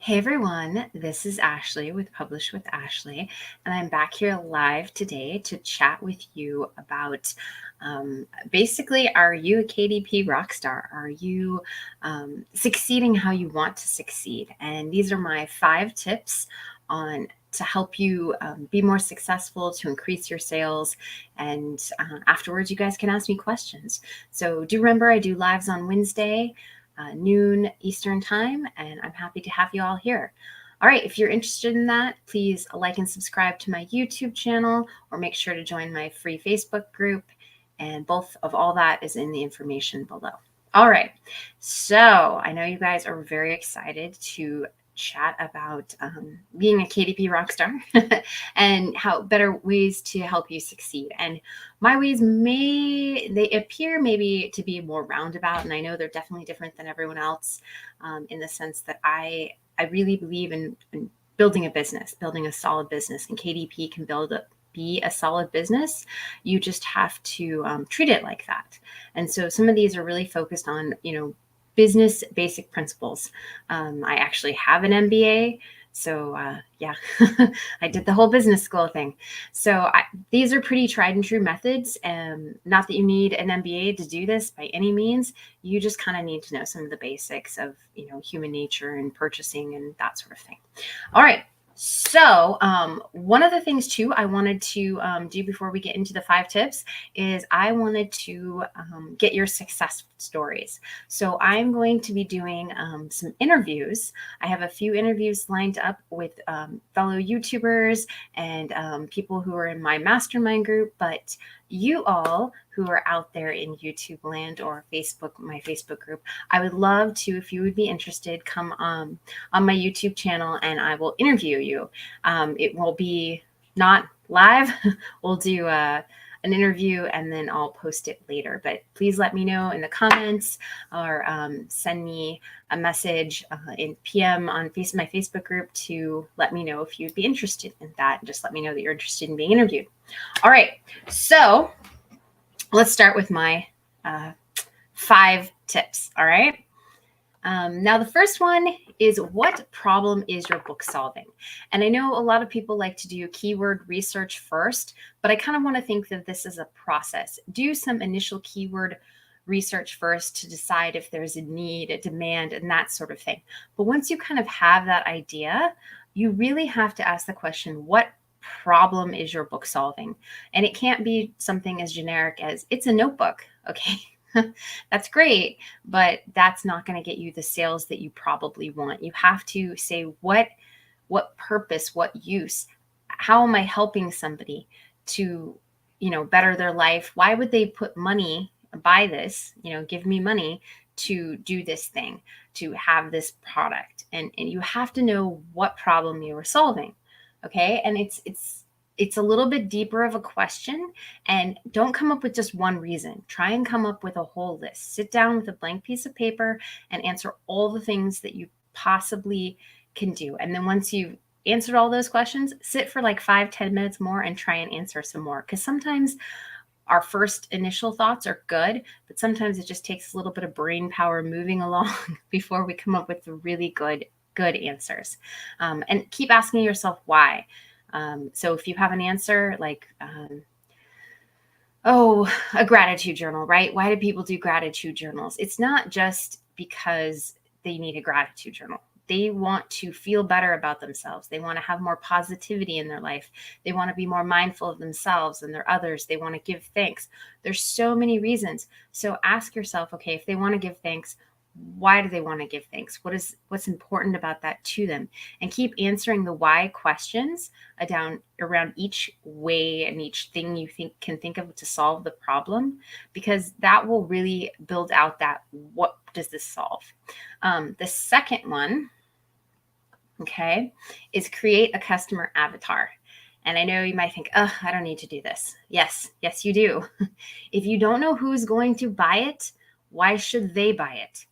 Hey everyone, this is Ashley with Publish with Ashley, and I'm back here live today to chat with you about basically, are you a KDP rock star? Are you succeeding how you want to succeed? And these are my 5 tips on to help you be more successful, to increase your sales, and afterwards you guys can ask me questions. So do remember I do lives on Wednesday, noon Eastern time, and I'm happy to have you all here. All right, if you're interested in that, please like and subscribe to my YouTube channel, or make sure to join my free Facebook group, and both of all that is in the information below. All right, so I know you guys are very excited to chat about being a KDP rock star and how better ways to help you succeed. And my ways they appear maybe to be more roundabout, and I know they're definitely different than everyone else in the sense that I really believe in building a business, building a solid business, and KDP can be a solid business. You just have to treat it like that. And so some of these are really focused on, business basic principles. I actually have an MBA. So yeah, I did the whole business school thing. So these are pretty tried and true methods. Not that you need an MBA to do this by any means. You just kind of need to know some of the basics of, human nature and purchasing and that sort of thing. All right. So one of the things too I wanted to do before we get into the 5 tips is I wanted to get your success stories. So I'm going to be doing some interviews. I have a few interviews lined up with fellow YouTubers and people who are in my mastermind group, but you all who are out there in YouTube land or my Facebook group, I would love to, if you would be interested, come on my YouTube channel and I will interview you. It will be not live. We'll do an interview and then I'll post it later. But please let me know in the comments or send me a message in PM on my Facebook group to let me know if you'd be interested in that. Just let me know that you're interested in being interviewed. All right. So let's start with my 5 tips. All right. Now, the first one is, what problem is your book solving? And I know a lot of people like to do keyword research first, but I kind of want to think that this is a process. Do some initial keyword research first to decide if there's a need, a demand, and that sort of thing. But once you kind of have that idea, you really have to ask the question, what problem is your book solving? And it can't be something as generic as, it's a notebook. Okay. That's great, but that's not going to get you the sales that you probably want. You have to say what purpose, what use, how am I helping somebody to, better their life? Why would they put money, buy this, give me money to do this thing, to have this product? And you have to know what problem you are solving. Okay. And it's a little bit deeper of a question, and don't come up with just one reason. Try and come up with a whole list. Sit down with a blank piece of paper and answer all the things that you possibly can do. And then once you've answered all those questions, sit for like 5-10 minutes more and try and answer some more. Because sometimes our first initial thoughts are good, but sometimes it just takes a little bit of brain power moving along before we come up with the really good answers. And keep asking yourself why. So if you have an answer like, a gratitude journal, right? Why do people do gratitude journals? It's not just because they need a gratitude journal. They want to feel better about themselves. They want to have more positivity in their life. They want to be more mindful of themselves and their others. They want to give thanks. There's so many reasons. So ask yourself, okay, if they want to give thanks, why do they want to give thanks? What's important about that to them? And keep answering the why questions around each way and each thing you can think of to solve the problem, because that will really build out that, what does this solve? The second one, okay, is create a customer avatar. And I know you might think, oh, I don't need to do this. Yes, you do. If you don't know who's going to buy it, why should they buy it?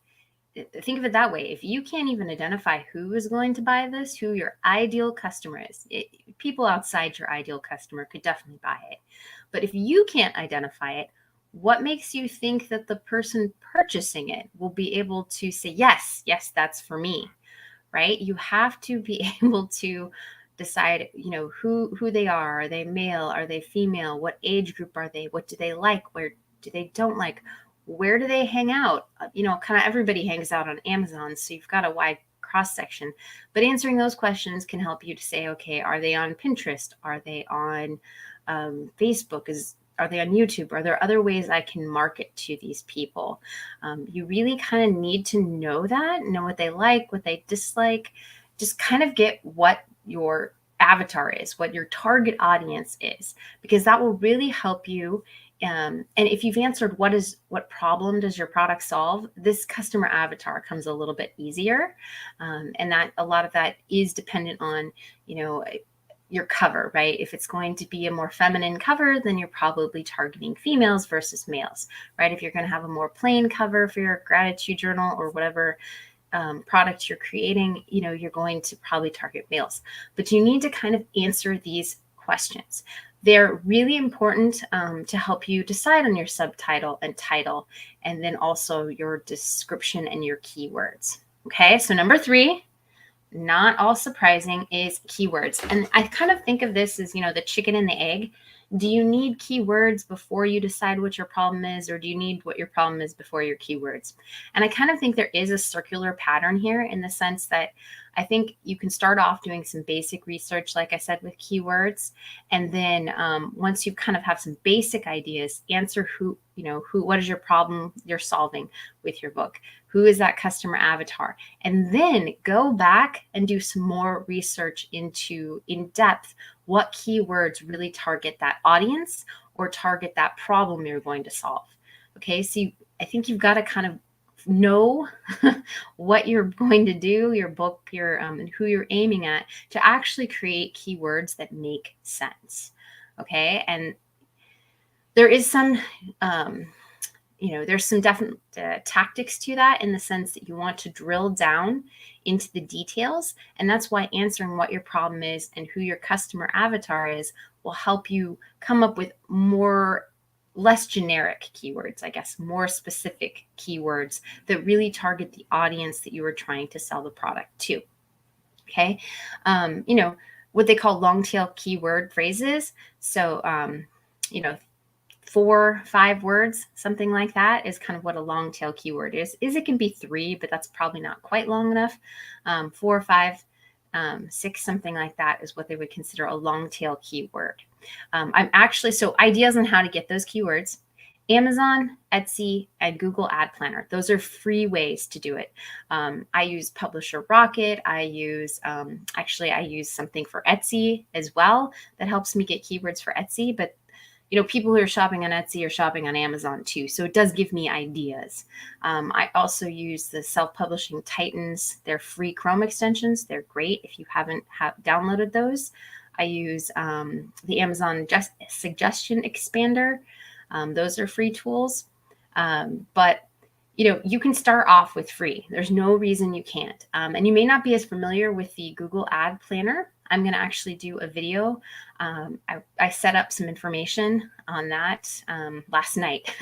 Think of it that way. If you can't even identify who is going to buy this, who your ideal customer is, people outside your ideal customer could definitely buy it. But if you can't identify it, what makes you think that the person purchasing it will be able to say, yes, that's for me, right? You have to be able to decide, who they are. Are they male? Are they female? What age group are they? What do they like? Where do they don't like? Where do they hang out? Kind of everybody hangs out on Amazon, so you've got a wide cross section. But answering those questions can help you to say, okay, are they on Pinterest? Are they on Facebook? Are they on YouTube? Are there other ways I can market to these people? You really kind of need to know what they like, what they dislike. Just kind of get what your avatar is, what your target audience is, because that will really help you. And if you've answered what problem does your product solve, this customer avatar comes a little bit easier. And that a lot of that is dependent on, your cover, right? If it's going to be a more feminine cover, then you're probably targeting females versus males, right? If you're going to have a more plain cover for your gratitude journal or whatever product you're creating, you're going to probably target males. But you need to kind of answer these questions. They're really important to help you decide on your subtitle and title, and then also your description and your keywords. Okay, so number 3, not all surprising, is keywords. And I kind of think of this as, the chicken and the egg. Do you need keywords before you decide what your problem is, or do you need what your problem is before your keywords? And I kind of think there is a circular pattern here, in the sense that I think you can start off doing some basic research, like I said, with keywords. And then once you kind of have some basic ideas, answer what is your problem you're solving with your book? Who is that customer avatar? And then go back and do some more research into, in depth, what keywords really target that audience or target that problem you're going to solve. Okay, so I think you've got to kind of know what you're going to do, your book, and who you're aiming at, to actually create keywords that make sense. Okay, and there is some there's some definite tactics to that, in the sense that you want to drill down into the details. And that's why answering what your problem is and who your customer avatar is will help you come up with less generic keywords, I guess, more specific keywords that really target the audience that you are trying to sell the product to. Okay. What they call long tail keyword phrases. So, 4, 5 words, something like that, is kind of what a long tail keyword is. It can be 3, but that's probably not quite long enough. 4, 5, 6, something like that is what they would consider a long tail keyword. So ideas on how to get those keywords: Amazon, Etsy, and Google Ad Planner. Those are free ways to do it. I use Publisher Rocket. I use something for Etsy as well that helps me get keywords for Etsy. But people who are shopping on Etsy are shopping on Amazon too. So it does give me ideas. I also use the Self-Publishing Titans. They're free Chrome extensions. They're great if you haven't downloaded those. I use the Amazon Suggestion Expander. Those are free tools. But you can start off with free. There's no reason you can't. And you may not be as familiar with the Google Ad Planner. I'm going to actually do a video. I set up some information on that last night.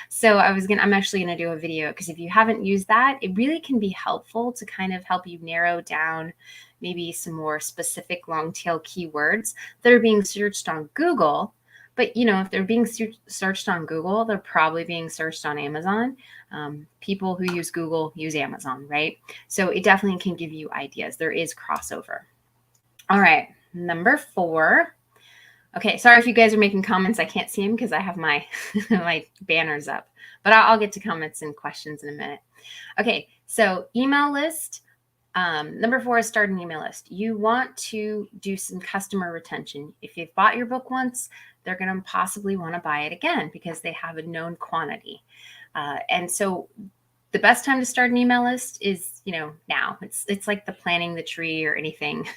So I'm actually going to do a video, because if you haven't used that, it really can be helpful to kind of help you narrow down maybe some more specific long tail keywords that are being searched on Google. But, if they're being searched on Google, they're probably being searched on Amazon. People who use Google use Amazon, right? So it definitely can give you ideas. There is crossover. All right, number 4. Okay, sorry if you guys are making comments. I can't see them because I have my my banners up. But I'll get to comments and questions in a minute. Okay, so email list. Number 4 is start an email list. You want to do some customer retention. If you've bought your book once, they're going to possibly want to buy it again because they have a known quantity. And so the best time to start an email list is, now. It's like the planting the tree or anything.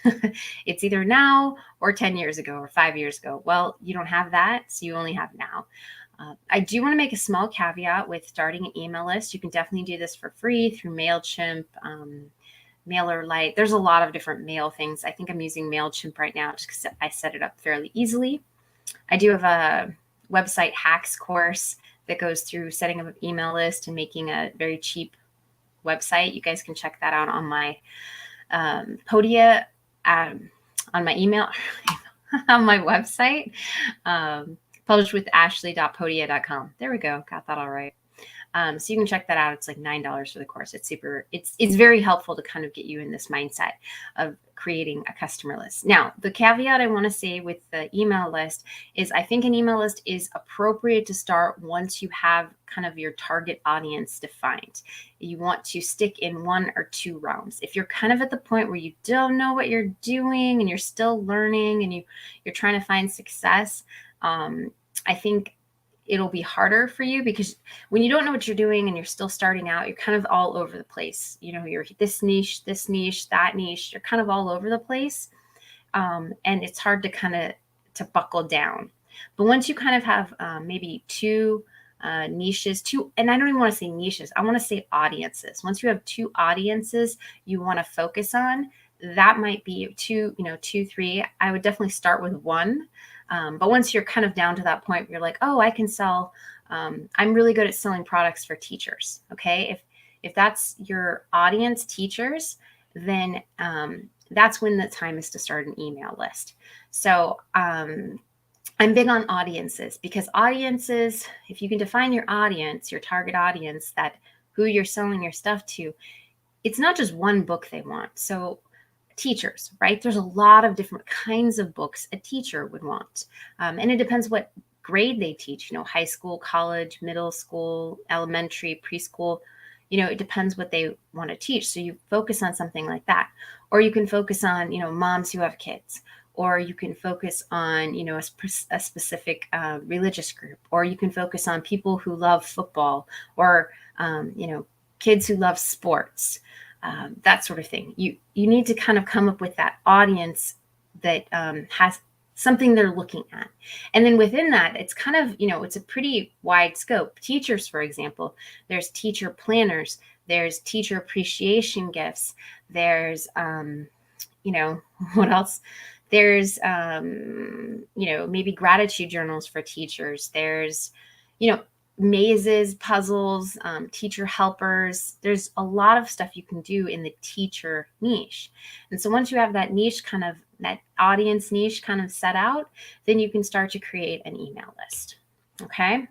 It's either now or 10 years ago or 5 years ago. Well, you don't have that, so you only have now. I do want to make a small caveat with starting an email list. You can definitely do this for free through MailChimp, MailerLite. There's a lot of different mail things. I think I'm using MailChimp right now just because I set it up fairly easily. I do have a website hacks course that goes through setting up an email list and making a very cheap website. You guys can check that out on my Podia on my email, on my website, publishedwithashley.podia.com. There we go. Got that all right. So you can check that out. It's like $9 for the course. It's very helpful to kind of get you in this mindset of creating a customer list. Now, the caveat I want to say with the email list is I think an email list is appropriate to start once you have kind of your target audience defined. You want to stick in 1 or 2 realms. If you're kind of at the point where you don't know what you're doing and you're still learning and you're trying to find success, I think it'll be harder for you, because when you don't know what you're doing and you're still starting out, you're kind of all over the place. You're this niche, that niche, you're kind of all over the place. And it's hard to to buckle down. But once you kind of have maybe 2 niches, and I don't even want to say niches, I want to say audiences. Once you have 2 audiences you want to focus on, that might be 2, 3. I would definitely start with 1. But once you're kind of down to that point, you're like, oh, I can sell. I'm really good at selling products for teachers. Okay. If that's your audience, teachers, then that's when the time is to start an email list. So I'm big on audiences, because audiences, if you can define your audience, your target audience, that who you're selling your stuff to, it's not just one book they want. So teachers, right? There's a lot of different kinds of books a teacher would want. And it depends what grade they teach, high school, college, middle school, elementary, preschool. It depends what they want to teach. So you focus on something like that. Or you can focus on, moms who have kids. Or you can focus on, a specific religious group. Or you can focus on people who love football, or, kids who love sports. That sort of thing. You need to kind of come up with that audience that has something they're looking at. And then within that, it's kind of, it's a pretty wide scope. Teachers, for example, there's teacher planners, there's teacher appreciation gifts, there's, what else? There's, maybe gratitude journals for teachers. There's, mazes, puzzles, teacher helpers. There's a lot of stuff you can do in the teacher niche. And so once you have that niche, kind of that audience niche kind of set out, then you can start to create an email list. Okay.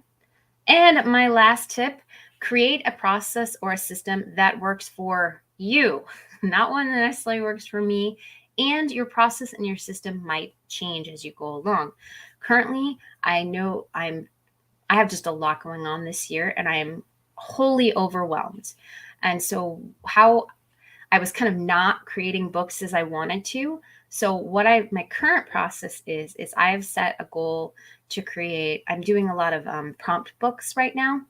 And my last tip, create a process or a system that works for you, not one that necessarily works for me. And your process and your system might change as you go along. Currently, I know I have just a lot going on this year, and I am wholly overwhelmed. And so how I was kind of not creating books as I wanted to. So my current process is I have set a goal to create, I'm doing a lot of prompt books right now.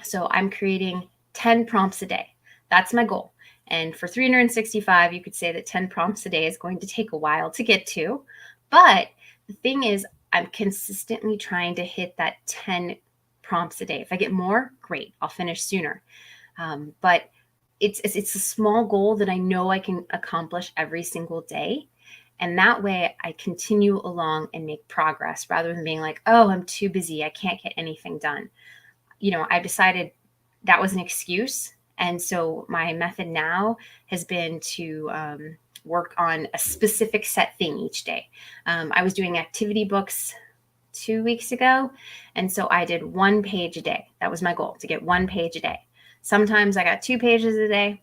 So I'm creating 10 prompts a day. That's my goal. And for 365, you could say that 10 prompts a day is going to take a while to get to. But the thing is, I'm consistently trying to hit that 10 prompts a day. If I get more, great, I'll finish sooner. But it's a small goal that I know I can accomplish every single day. And that way I continue along and make progress, rather than being like, oh, I'm too busy, I can't get anything done. I decided that was an excuse. And so my method now has been to work on a specific set thing each day. I was doing activity books 2 weeks ago. And so I did 1 page a day. That was my goal, to get 1 page a day. Sometimes I got 2 pages a day.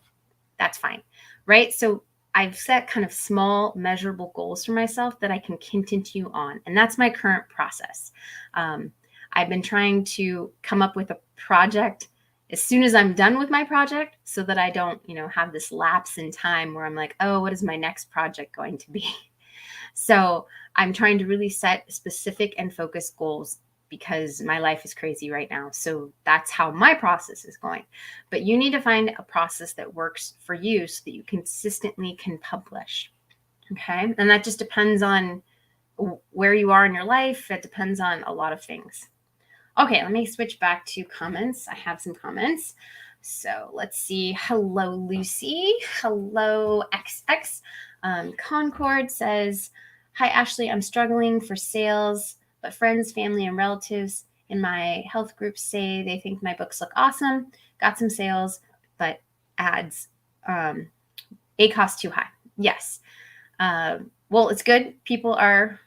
That's fine. Right. So I've set kind of small measurable goals for myself that I can continue on. And that's my current process. I've been trying to come up with a project as soon as I'm done with my project, so that I don't, have this lapse in time where I'm like, oh, what is my next project going to be? So I'm trying to really set specific and focused goals, because my life is crazy right now. So that's how my process is going. But you need to find a process that works for you so that you consistently can publish. Okay. And that just depends on where you are in your life. It depends on a lot of things. Okay, let me switch back to comments. I have some comments. So let's see. Hello, Lucy. Hello, XX. Concord says, hi, Ashley. I'm struggling for sales, but friends, family, and relatives in my health group say they think my books look awesome. Got some sales, but ads ACOS too high. Yes. Well, it's good. People are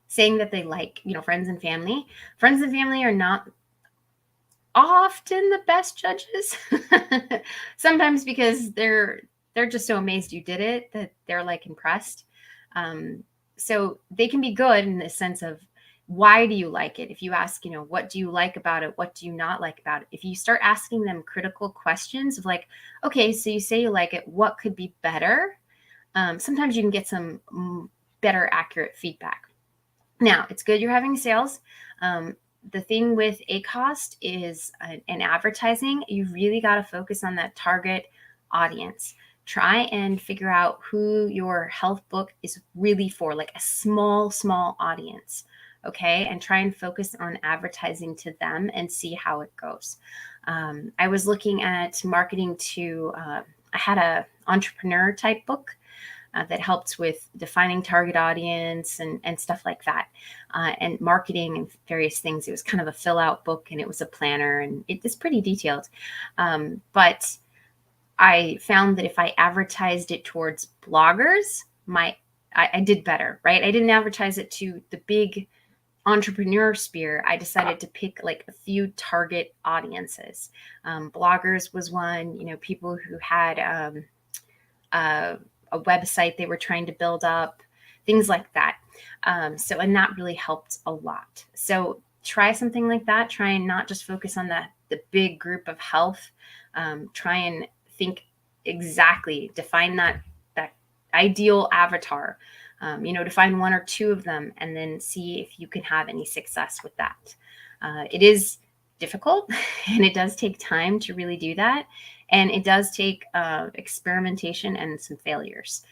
saying that they like, friends and family. Friends and family are not often the best judges. Sometimes because they're just so amazed you did it that they're like impressed. So they can be good in the sense of, why do you like it? If you ask, what do you like about it? What do you not like about it? If you start asking them critical questions of like, okay, so you say you like it, what could be better? Sometimes you can get some better, accurate feedback. Now, it's good you're having sales. The thing with ACOS is in advertising, you really got to focus on that target audience. Try and figure out who your health book is really for, like a small audience. Okay. And try and focus on advertising to them and see how it goes. I was looking at marketing to, I had a entrepreneur type book that helped with defining target audience and stuff like that, and marketing and various things. It was kind of a fill out book, and it was a planner, and it's pretty detailed. But I found that if I advertised it towards bloggers, I did better, right? I didn't advertise it to the big entrepreneur sphere. I decided to pick like a few target audiences. Bloggers was one, people who had a website they were trying to build up, things like that. And that really helped a lot. So try something like that. Try and not just focus on the big group of health. Try and think exactly, define that ideal avatar. Define one or two of them, and then see if you can have any success with that. It is difficult, and it does take time to really do that. And it does take experimentation and some failures.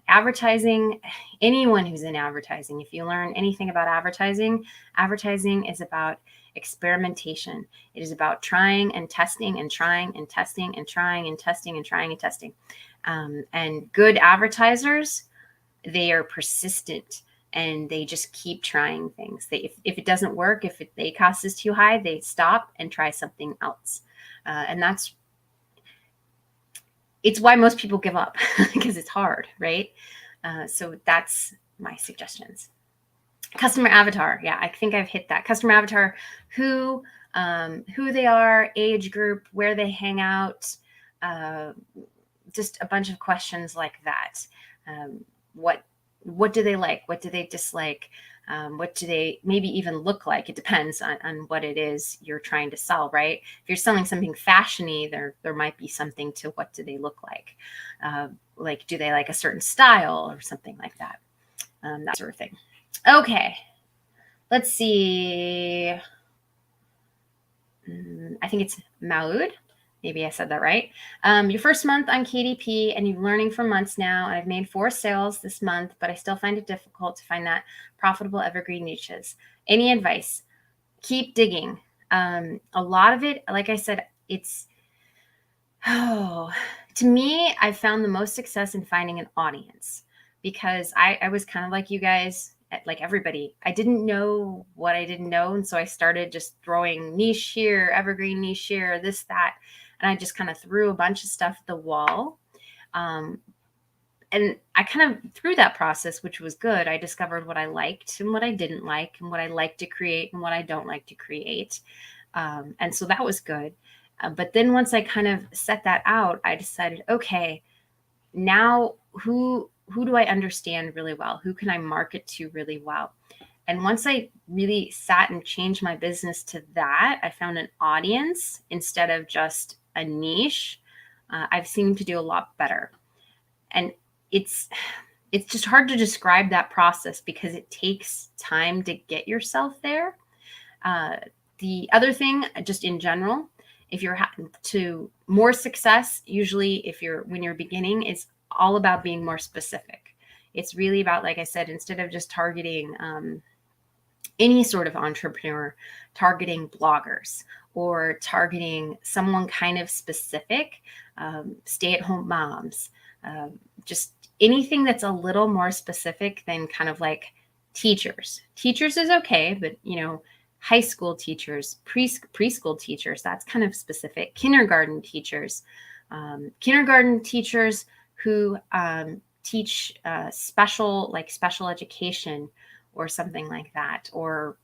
Advertising, anyone who's in advertising, if you learn anything about advertising is about experimentation. It is about trying and testing and trying and testing and trying and testing and trying and testing. And good advertisers, they are persistent and they just keep trying things. If it doesn't work, if the cost is too high, they stop and try something else. And it's why most people give up, because it's hard, right? So that's my suggestions. Customer avatar. Yeah, I think I've hit that. Customer avatar, who they are, age group, where they hang out, just a bunch of questions like that. What do they like? What do they dislike? What do they maybe even look like? It depends on what it is you're trying to sell, right? If you're selling something fashiony, there might be something to what do they look like? Like, do they like a certain style or something like that? That sort of thing. Okay, let's see. I think it's Maud. Maybe I said that right. Your first month on KDP, and you're learning for months now. I've made 4 sales this month, but I still find it difficult to find that profitable evergreen niches. Any advice? Keep digging. A lot of it, like I said, to me, I found the most success in finding an audience, because I was kind of like you guys, like everybody. I didn't know what I didn't know. And so I started just throwing niche here, evergreen niche here, this, that. And I just kind of threw a bunch of stuff at the wall. And I kind of, through that process, which was good, I discovered what I liked and what I didn't like, and what I like to create and what I don't like to create. And so that was good. But then once I kind of set that out, I decided, okay, now who do I understand really well? Who can I market to really well? And once I really sat and changed my business to that, I found an audience instead of just a niche. I've seemed to do a lot better. And it's just hard to describe that process, because it takes time to get yourself there. The other thing, just in general, if you're to more success, usually when you're beginning, is all about being more specific. It's really about, like I said, instead of just targeting any sort of entrepreneur, targeting bloggers or targeting someone kind of specific, stay-at-home moms, just anything that's a little more specific than kind of like teachers. Teachers is okay, but high school teachers, preschool teachers, that's kind of specific. Kindergarten teachers, Kindergarten teachers who teach special education or something like that, or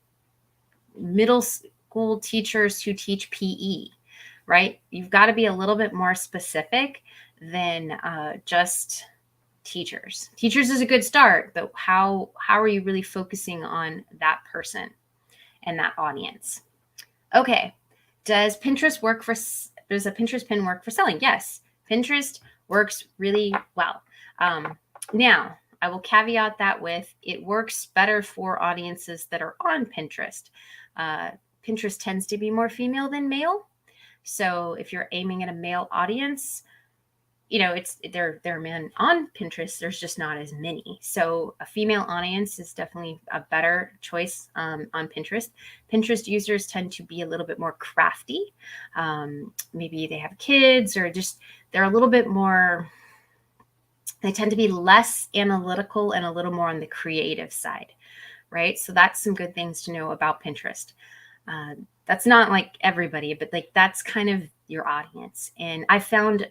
middle school teachers who teach PE, right? You've got to be a little bit more specific than just teachers. Teachers is a good start, but how are you really focusing on that person and that audience? Okay, does a Pinterest pin work for selling? Yes, Pinterest works really well. Now, I will caveat that with it works better for audiences that are on Pinterest. Pinterest tends to be more female than male. So if you're aiming at a male audience, there are men on Pinterest. There's just not as many. So a female audience is definitely a better choice on Pinterest. Pinterest users tend to be a little bit more crafty. Maybe they have kids, or just they're a little bit more. They tend to be less analytical and a little more on the creative side, right? So that's some good things to know about Pinterest. That's not like everybody, but like that's kind of your audience. And I found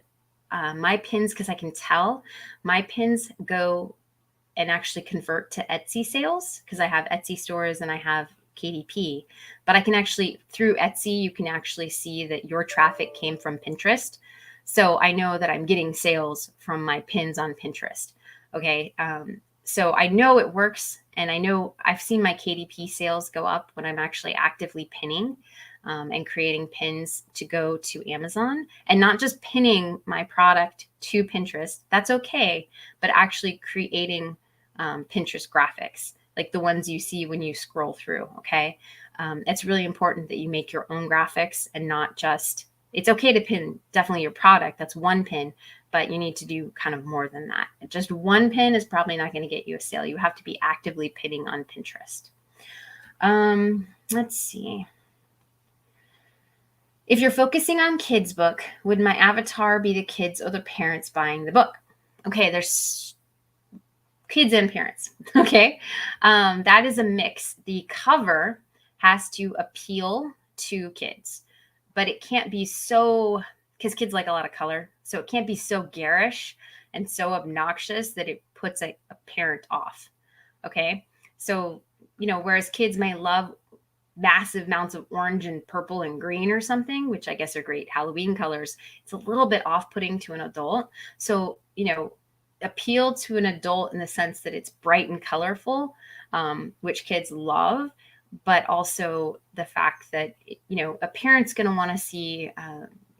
my pins, because I can tell my pins go and actually convert to Etsy sales, because I have Etsy stores and I have KDP. But I can actually, through Etsy, you can actually see that your traffic came from Pinterest. So I know that I'm getting sales from my pins on Pinterest. Okay. So I know it works, and I know I've seen my KDP sales go up when I'm actually actively pinning and creating pins to go to Amazon, and not just pinning my product to Pinterest. That's okay, but actually creating Pinterest graphics, like the ones you see when you scroll through. Okay. It's really important that you make your own graphics, and not just, it's okay to pin definitely your product. That's one pin, but you need to do kind of more than that. Just one pin is probably not going to get you a sale. You have to be actively pinning on Pinterest. Let's see. If you're focusing on kids' book, would my avatar be the kids or the parents buying the book? Okay, there's kids and parents. Okay, that is a mix. The cover has to appeal to kids, but it can't be so, because kids like a lot of color, so it can't be so garish and so obnoxious that it puts a parent off. Okay, so whereas kids may love massive amounts of orange and purple and green or something, which I guess are great Halloween colors, it's a little bit off-putting to an adult. So, appeal to an adult in the sense that it's bright and colorful, which kids love, but also the fact that, a parent's going to want to see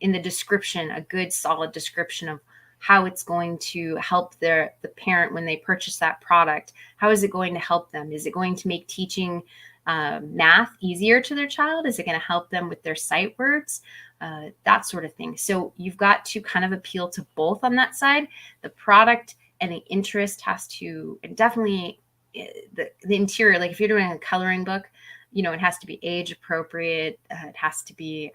in the description a good solid description of how it's going to help the parent when they purchase that product. How is it going to help them? Is it going to make teaching math easier to their child? Is it going to help them with their sight words? That sort of thing. So you've got to kind of appeal to both on that side. The product and the interest has to, and definitely the interior, like if you're doing a coloring book, it has to be age appropriate. It has to be,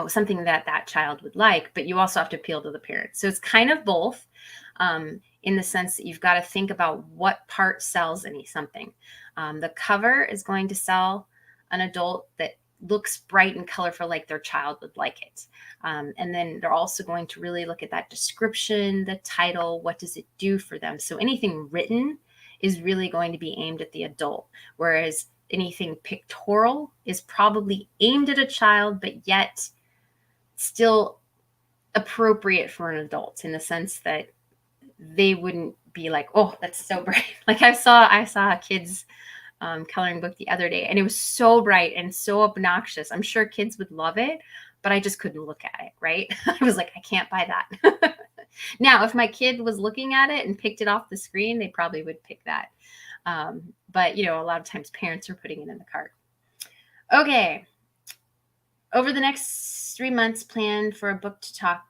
something that child would like, but you also have to appeal to the parents. So it's kind of both. In the sense that you've got to think about what part sells something. The cover is going to sell an adult that looks bright and colorful like their child would like it. And then they're also going to really look at that description, the title, what does it do for them? So anything written is really going to be aimed at the adult, whereas anything pictorial is probably aimed at a child, but yet still appropriate for an adult, in the sense that they wouldn't be like, oh, that's so bright. Like I saw a kid's coloring book the other day, and it was so bright and so obnoxious. I'm sure kids would love it, but I just couldn't look at it, right? I was like, I can't buy that. Now, if my kid was looking at it and picked it off the screen, they probably would pick that. But, a lot of times parents are putting it in the cart. Okay. Over the next 3 months, plan for a book to talk.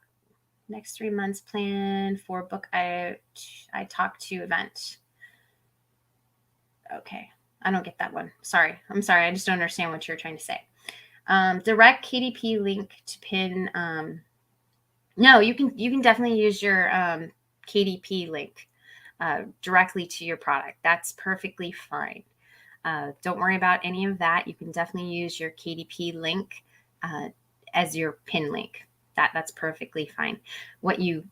Next 3 months, plan for a book I talk to event. Okay. I don't get that one. Sorry. I'm sorry. I just don't understand what you're trying to say. Direct KDP link to pin. No, you can definitely use your KDP link directly to your product. That's perfectly fine. Don't worry about any of that. You can definitely use your KDP link as your pin link. That's perfectly fine. What you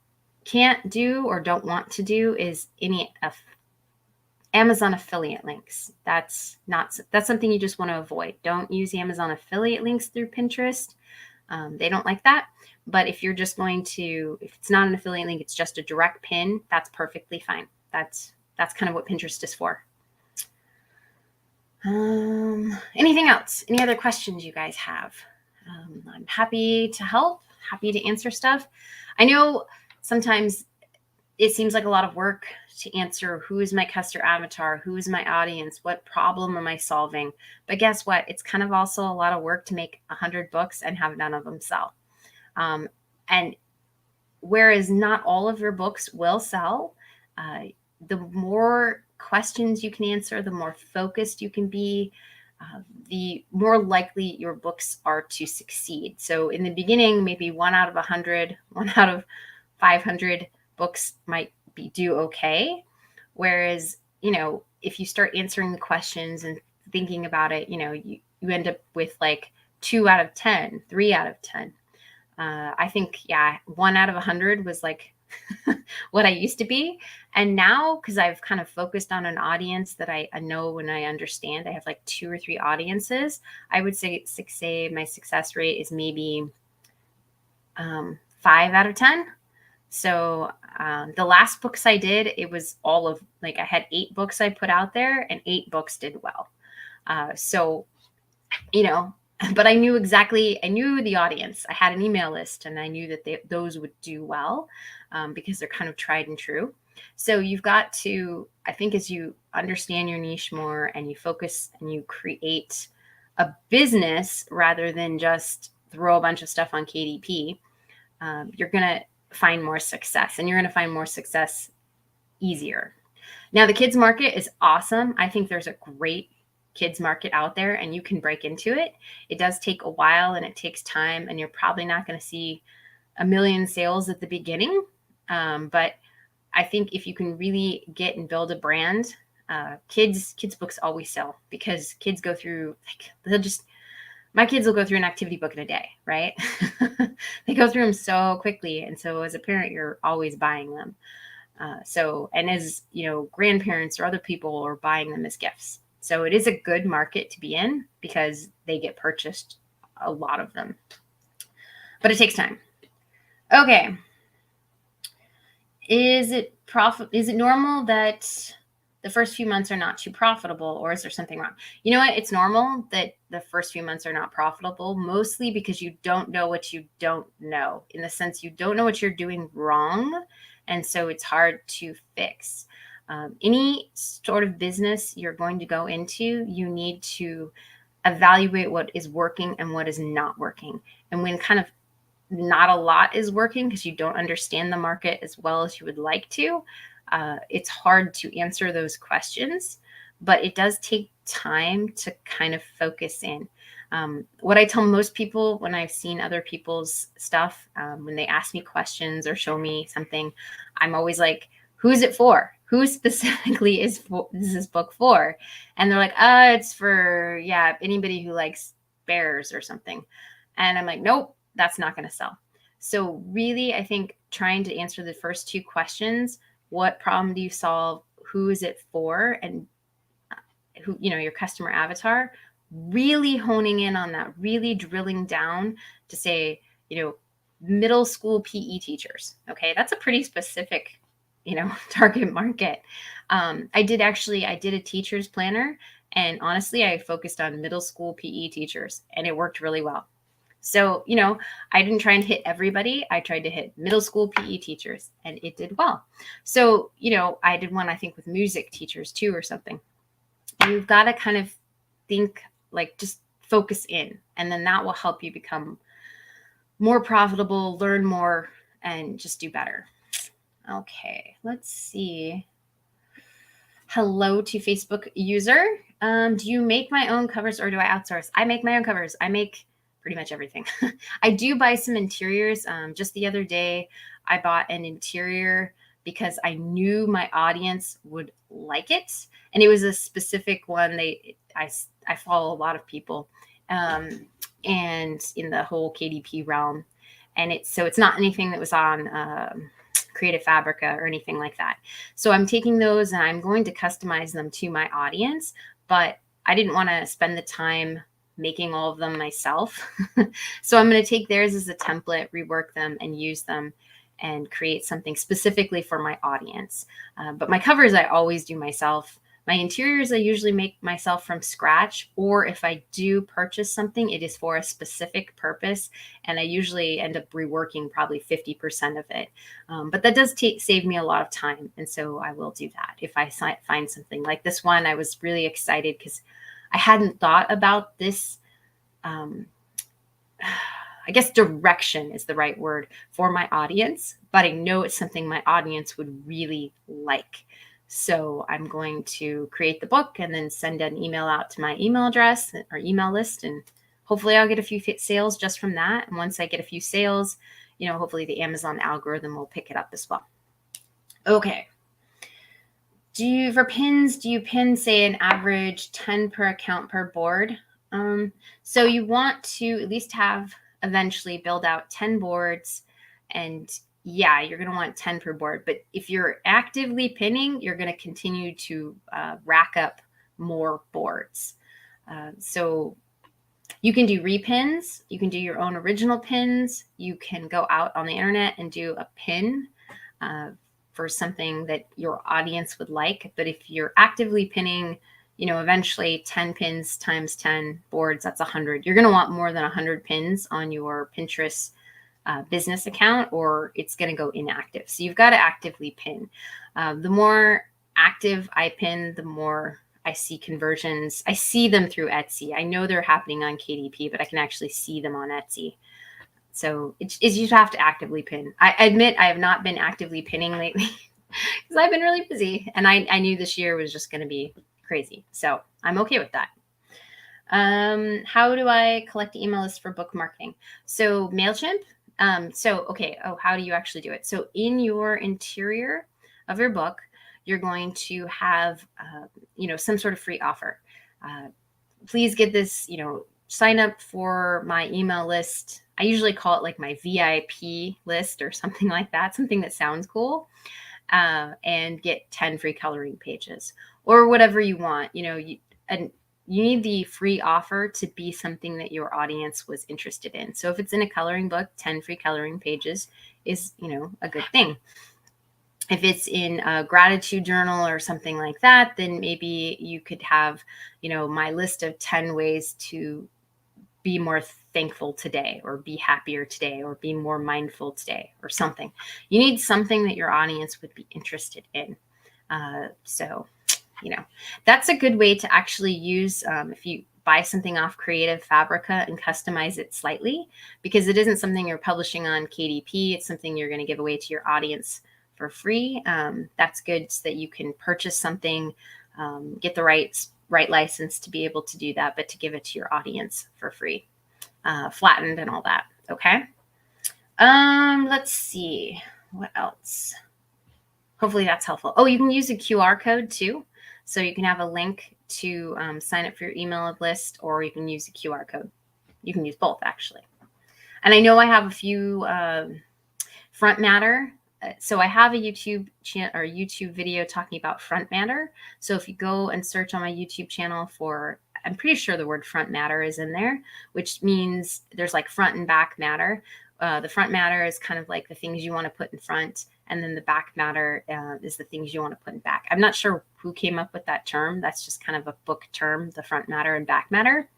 can't do or don't want to do is any Amazon affiliate links. That's something you just want to avoid. Don't use Amazon affiliate links through Pinterest. They don't like that. But if you're just going to, if it's not an affiliate link, it's just a direct pin, that's perfectly fine. That's kind of what Pinterest is for. Anything else? Any other questions you guys have? I'm happy to help, happy to answer stuff. I know sometimes it seems like a lot of work to answer who is my customer avatar, who is my audience, what problem am I solving? But guess what? It's kind of also a lot of work to make 100 books and have none of them sell. And whereas not all of your books will sell, the more questions you can answer, the more focused you can be, the more likely your books are to succeed. So in the beginning, maybe 1 out of 100, 1 out of 500 books might do okay. Whereas, if you start answering the questions and thinking about it, you end up with like 2 out of 10, 3 out of 10. I think, 1 out of 100 was like what I used to be. And now, because I've kind of focused on an audience that I know and I understand, I have like 2 or 3 audiences. I would say my success rate is maybe 5 out of 10. So the last books I did, it was all of like, I had 8 books I put out there and 8 books did well. But I knew the audience. I had an email list and I knew that those would do well because they're kind of tried and true. So you've got to, I think, as you understand your niche more and you focus and you create a business rather than just throw a bunch of stuff on KDP, you're going to find more success, and you're going to find more success easier. Now, the kids market is awesome. I think there's a great kids market out there and you can break into it. It does take a while and it takes time, and you're probably not going to see a million sales at the beginning. But I think if you can really get and build a brand, kids books always sell because kids go through, my kids will go through an activity book in a day, right? They go through them so quickly. And so as a parent, you're always buying them. And as grandparents or other people are buying them as gifts. So it is a good market to be in because they get purchased, a lot of them. But it takes time. Okay. Is it normal that the first few months are not too profitable, or is there something wrong? You know what? It's normal that the first few months are not profitable, mostly because you don't know what you don't know, in the sense you don't know what you're doing wrong. And so it's hard to fix. Any sort of business you're going to go into, you need to evaluate what is working and what is not working. And when kind of not a lot is working because you don't understand the market as well as you would like to, it's hard to answer those questions, but it does take time to kind of focus in. What I tell most people when I've seen other people's stuff, when they ask me questions or show me something, I'm always like, who's it for? Who specifically is this book for? And they're like, it's for, anybody who likes bears or something. And I'm like, nope, that's not going to sell. So really, I think trying to answer the first 2 questions, what problem do you solve? Who is it for? And who, your customer avatar, really honing in on that, really drilling down to say, middle school PE teachers. Okay. That's a pretty specific, target market. I did a teacher's planner, and honestly, I focused on middle school PE teachers and it worked really well. So, I didn't try and hit everybody. I tried to hit middle school PE teachers and it did well. So, I did one, I think, with music teachers too, or something. And you've got to kind of think, like, just focus in, and then that will help you become more profitable, learn more, and just do better. Okay, let's see. Hello to Facebook user. Do you make my own covers or do I outsource? I make my own covers. I make pretty much everything. I do buy some interiors. Just the other day, I bought an interior because I knew my audience would like it. And it was a specific one. I follow a lot of people and in the whole KDP realm. And it's not anything that was on Creative Fabrica or anything like that. So I'm taking those and I'm going to customize them to my audience, but I didn't want to spend the time making all of them myself. So I'm going to take theirs as a template, rework them, and use them and create something specifically for my audience. But my covers, I always do myself. My interiors, I usually make myself from scratch, or if I do purchase something, it is for a specific purpose, and I usually end up reworking probably 50% of it. But that does save me a lot of time, and so I will do that. If I find something like this one, I was really excited because I hadn't thought about this. I guess direction is the right word for my audience, but I know it's something my audience would really like. So I'm going to create the book and then send an email out to my email address or email list. And hopefully I'll get a few sales just from that. And once I get a few sales, hopefully the Amazon algorithm will pick it up as well. Okay. For pins, do you pin, say, an average 10 per account per board? So you want to at least have eventually build out 10 boards, and yeah, you're going to want 10 per board. But if you're actively pinning, you're going to continue to rack up more boards. So you can do repins. You can do your own original pins. You can go out on the internet and do a pin for something that your audience would like. But if you're actively pinning, eventually 10 pins times 10 boards, that's 100. You're going to want more than 100 pins on your Pinterest business account, or it's going to go inactive. So you've got to actively pin. The more active I pin, the more I see conversions. I see them through Etsy. I know they're happening on KDP, but I can actually see them on Etsy. So you have to actively pin. I admit I have not been actively pinning lately because I've been really busy, and I knew this year was just going to be crazy. So I'm okay with that. How do I collect the email list for book marketing? So MailChimp. How do you actually do it? So in your interior of your book, you're going to have, some sort of free offer. Please get this, sign up for my email list. I usually call it like my VIP list or something like that, something that sounds cool, and get 10 free coloring pages or whatever you want. You need the free offer to be something that your audience was interested in. So if it's in a coloring book, 10 free coloring pages is, a good thing. If it's in a gratitude journal or something like that, then maybe you could have, my list of 10 ways to be more thankful today, or be happier today, or be more mindful today, or something. You need something that your audience would be interested in. That's a good way to actually use if you buy something off Creative Fabrica and customize it slightly, because it isn't something you're publishing on KDP. It's something you're going to give away to your audience for free. That's good so that you can purchase something, get the right license to be able to do that, but to give it to your audience for free, flattened and all that. Okay. Let's see what else. Hopefully that's helpful. Oh, you can use a QR code too. So you can have a link to sign up for your email list, or you can use a QR code. You can use both, actually. And I know I have a few front matter. So I have a YouTube video talking about front matter. So if you go and search on my YouTube channel for, I'm pretty sure the word front matter is in there, which means there's like front and back matter. The front matter is kind of like the things you want to put in front, and then the back matter is the things you want to put in back. I'm not sure who came up with that term. That's just kind of a book term, the front matter and back matter.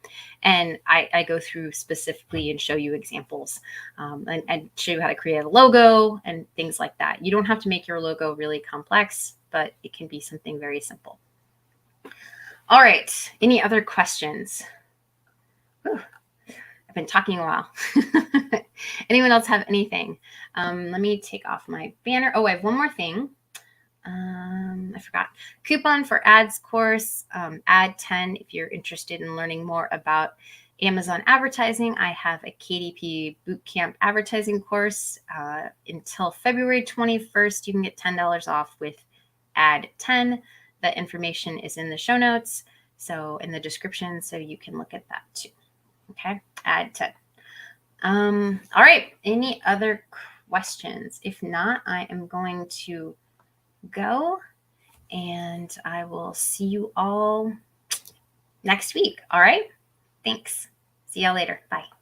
And I go through specifically and show you examples and show you how to create a logo and things like that. You don't have to make your logo really complex, but it can be something very simple. All right. Any other questions? Whew. I've been talking a while. Anyone else have anything? Let me take off my banner. Oh, I have one more thing. I forgot. Coupon for ads course, add 10 if you're interested in learning more about Amazon advertising. I have a KDP bootcamp advertising course until February 21st. You can get $10 off with add 10. That information is in the show notes, so in the description, so you can look at that too. Okay, add 10. All right. Any other questions? If not, I am going to go and I will see you all next week. All right. Thanks. See y'all later. Bye.